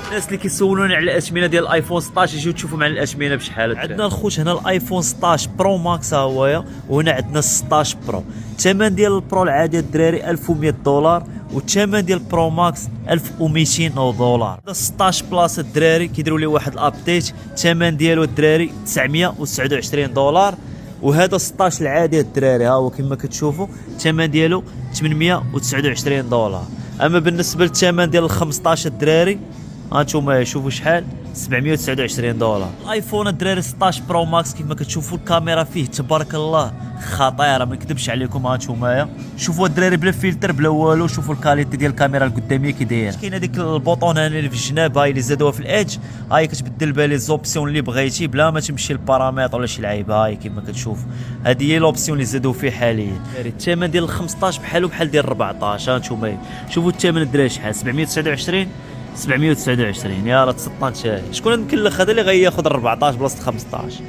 الناس اللي كيسولوني على الاثمنه ديال الايفون 16 يجيو تشوفوا معنا الاثمنه بشحال. عندنا الخوت هنا الايفون 16 برو ماكس ها هويا، وهنا عندنا 16 برو. الثمن ديال البرو العادي الدراري 1100 دولار، والثمن ديال البرو ماكس 1200 دولار. 16 بلاصه الدراري كيديروا لي واحد الابديت، الثمن ديالو الدراري 929 دولار. وهذا 16 العادي الدراري ها هو كما كتشوفوا الثمن ديالو 829 دولار. اما بالنسبه للثمن ديال ال 15 الدراري هانتوما شوفوا شحال 729 دولار. الايفون الدراري 16 برو ماكس كيف ما كتشوفوا الكاميرا فيه تبارك الله خطيره ما نكذبش عليكم. هانتوما شوفوا الدراري بلا فلتر بلا والو، شوفوا الكاليتي ديال الكاميرا القداميه كي داير. كاين هذيك البوطون هنا اللي في الجناب هاي اللي زادوها في الايدج، هاي كتبدل بها لي زوبسيون اللي بغيتي بلا ما تمشي للبارامتر ولا شي لعيبه. هاي كيف ما كتشوف هذه هي لوبسيون اللي زادوا فيه حاليا. الثمن ديال ال 15 بحالو بحال ديال 14. هانتوما شوفوا الثمن الدراري شحال 729 729. يلا تسطنت شكون نكلخ هذا اللي غياخذ 14 بلاصه 15.